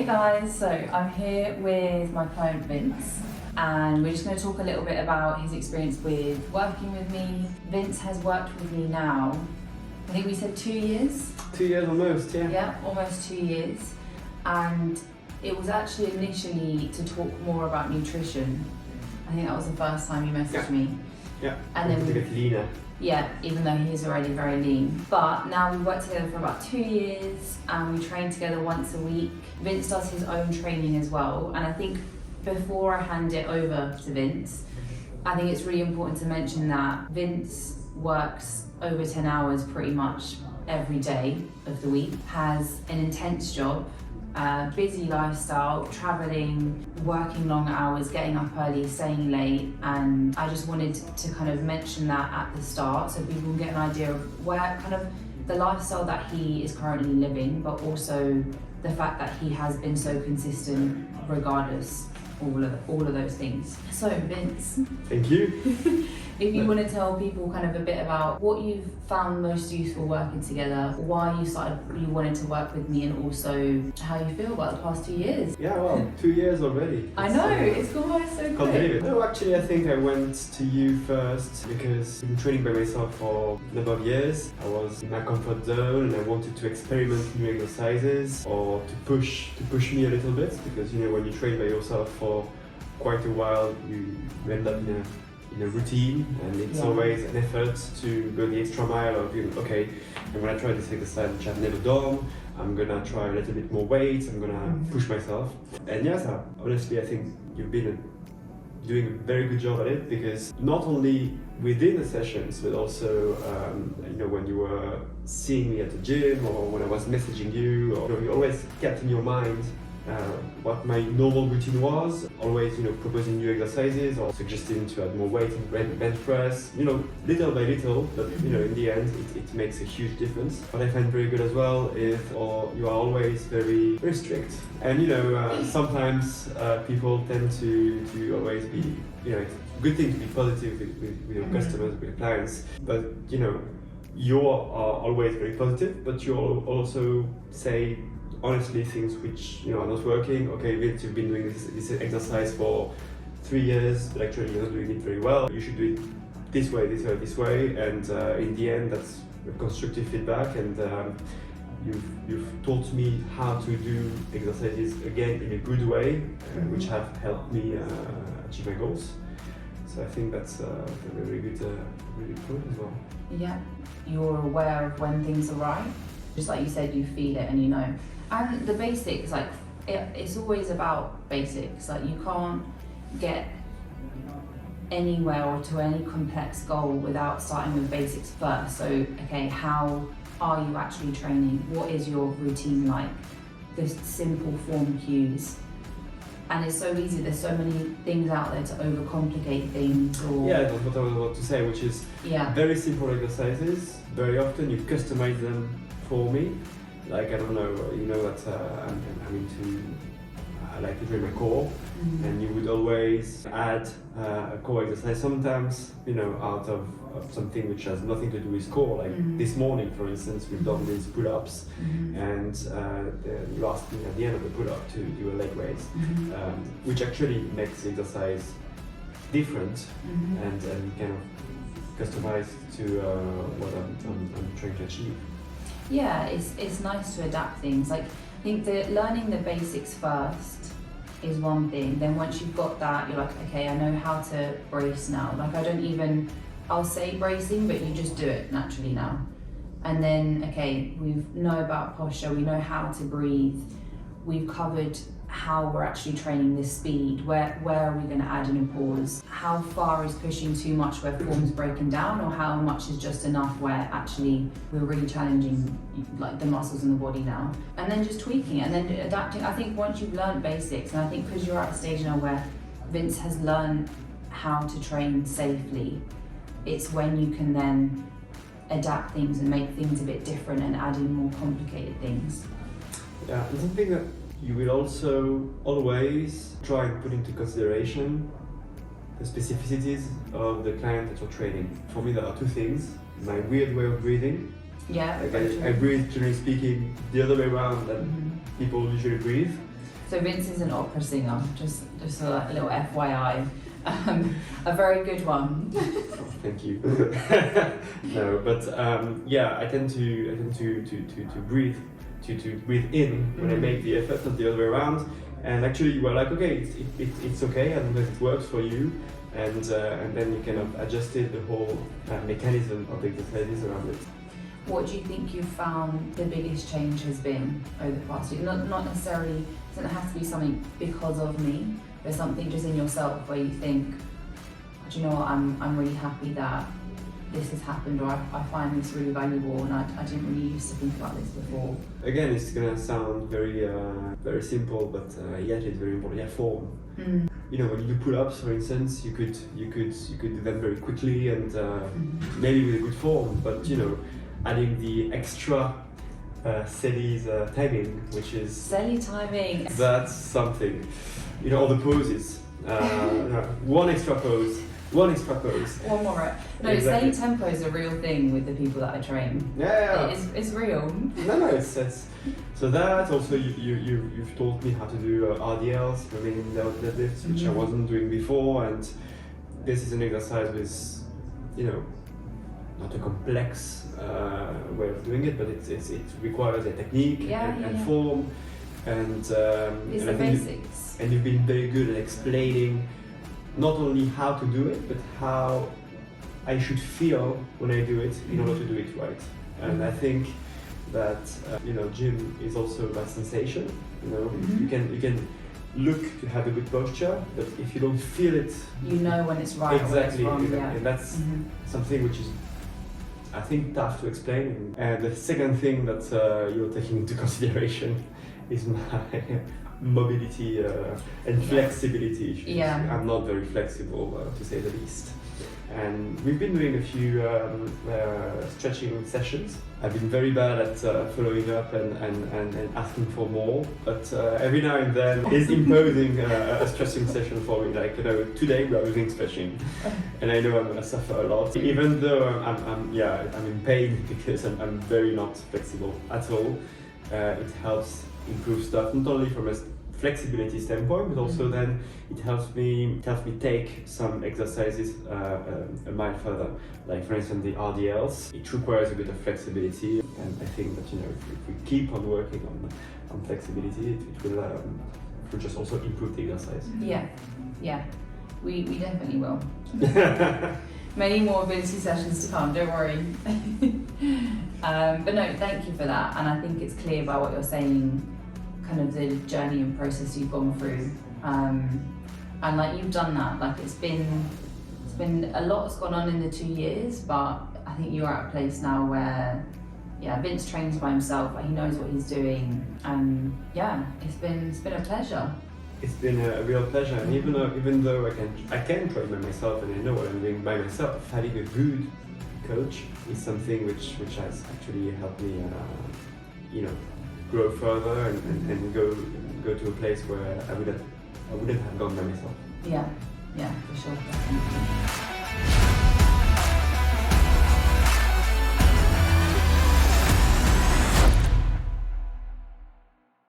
Hey guys, so I'm here with my client Vince and we're just going to talk a little bit about his experience with working with me. Vince has worked with me now, I think we said 2 years? 2 years almost, yeah. Yeah, almost 2 years. And it was actually initially to talk more about nutrition. I think that was the first time you messaged me. Yeah, and then to get leaner. Yeah, even though he's already very lean. But now we've worked together for about 2 years and we train together once a week. Vince does his own training as well. And I think before I hand it over to Vince, I think it's really important to mention that Vince works over 10 hours pretty much every day of the week, has an intense job, busy lifestyle, traveling, working long hours, getting up early, staying late, and I just wanted to kind of mention that at the start so people can get an idea of where kind of the lifestyle that he is currently living, but also the fact that he has been so consistent regardless, all of those things. So Vince, thank you. If you want to tell people kind of a bit about what you've found most useful working together, why you wanted to work with me, and also how you feel about the past 2 years. Yeah, well, 2 years already. I know, it's gone by so Can't quick. believe it. No, actually I think I went to you first because I've been training by myself for a number of years. I was in my comfort zone and I wanted to experiment new exercises or to push me a little bit, because you know when you train by yourself for quite a while you end up in a routine, and it's always an effort to go the extra mile of, you know, okay, I'm gonna try this exercise which I've never done, I'm gonna try a little bit more weight, I'm gonna push myself. And yes, honestly I think you've been doing a very good job at it, because not only within the sessions but also you know, when you were seeing me at the gym or when I was messaging you, or you always kept in your mind what my normal routine was, always, you know, proposing new exercises or suggesting to add more weight in bench press, you know, little by little, but you know, in the end it makes a huge difference. What I find very good as well is you are always very, very strict, and you know, sometimes people tend to always be, you know, it's a good thing to be positive with your customers, with your clients, but you know, you are always very positive, but you also say honestly things which, you know, are not working. Okay, Vince, you've been doing this exercise for 3 years, but actually you're not doing it very well. You should do it this way, this way, this way, and in the end that's constructive feedback, and you've taught me how to do exercises again in a good way, which have helped me achieve my goals. So I think that's a very good point as well. Yeah, you're aware of when things are right. Just like you said, you feel it and you know. And the basics, like, it's always about basics. Like, you can't get anywhere or to any complex goal without starting with basics first. So, okay, how are you actually training? What is your routine like? The simple form cues. And it's so easy, there's so many things out there to overcomplicate things. Or yeah, that's what I was about to say, which is very simple exercises. Very often you customize them for me. Like, I don't know, you know that I like to train my core, and you would always add a core exercise, sometimes, you know, out of something which has nothing to do with core. Like this morning, for instance, we've done these pull-ups, and you asked me at the end of the pull-up to do a leg raise, which actually makes the exercise different and kind of customized to what I'm trying to achieve. Yeah, it's nice to adapt things. Like, I think that learning the basics first is one thing. Then once you've got that, you're like, okay, I know how to brace now. Like, I'll say bracing, but you just do it naturally now. And then, okay, we know about posture, we know how to breathe. We've covered how we're actually training this speed, where are we going to add in a pause, how far is pushing too much where form's breaking down, or how much is just enough where actually we're really challenging like the muscles in the body now, and then just tweaking it and then adapting. I think once you've learned basics, and I think because you're at a stage now where Vince has learned how to train safely, it's when you can then adapt things and make things a bit different and add in more complicated things. Yeah, and something that you will also always try and put into consideration the specificities of the client that you're training. For me, there are two things. My weird way of breathing. Yeah. Like I breathe, generally speaking, the other way around than people usually breathe. So Vince is an opera singer, just a little FYI. A very good one. Thank you. No, but yeah, I tend to breathe in when I make the effort, not the other way around. And actually, you were like, okay, it's okay, as long as it works for you, and then you kind of adjusted the whole mechanism of exercises around it. What do you think you've found the biggest change has been over the past year? Not necessarily, it doesn't have to be something because of me, but something just in yourself where you think, do you know what, I'm really happy that this has happened, or I find this really valuable, and I didn't really used to think about this before. Again, it's gonna sound very very simple, but yet it's very important. Yeah, form. You know, when you do pull-ups, for instance, you could do them very quickly and maybe with a good form, but you know, adding the extra Sally's timing, which is Sally timing. That's something. You know, all the poses. One extra pose. One more right. No, Exactly. Sally tempo is a real thing with the people that I train. Yeah. It's real. No, it's so that also you've taught me how to do RDLs, remaining deadlifts, which I wasn't doing before, and this is an exercise with, you know, not a complex way of doing it, but it requires a technique and form, and It's and the I think basics. and you've been very good at explaining not only how to do it, but how I should feel when I do it in order to do it right. And I think that you know, gym is also about sensation. You know, you can look to have a good posture, but if you don't feel it, You know when it's right exactly, or when it's wrong. and that's something which is, I think, tough to explain. And the second thing that you're taking into consideration is my mobility and flexibility issues. Yeah. I'm not very flexible, to say the least. And we've been doing a few stretching sessions. I've been very bad at following up and asking for more, but every now and then is imposing a stretching session for me. Like, you know, today we are doing stretching, and I know I'm gonna suffer a lot, even though I'm in pain because I'm very not flexible at all. It helps improve stuff, not only from a flexibility standpoint, but also then it helps me take some exercises a mile further. Like, for instance, the RDLs, it requires a bit of flexibility, and I think that, you know, if we keep on working on flexibility, it will just also improve the exercise. Yeah, we definitely will. Many more ability sessions to come, don't worry. But no, thank you for that, and I think it's clear by what you're saying, kind of the journey and process you've gone through, and like, you've done that. Like, it's been a lot's gone on in the 2 years, but I think you're at a place now where Vince trains by himself, like, he knows what he's doing, and it's been a pleasure. It's been a real pleasure, and even though I can train by myself and I know what I'm doing by myself, having a good coach is something which has actually helped me, you know, grow further and go to a place where I wouldn't have gone by myself. Yeah, for sure. Definitely.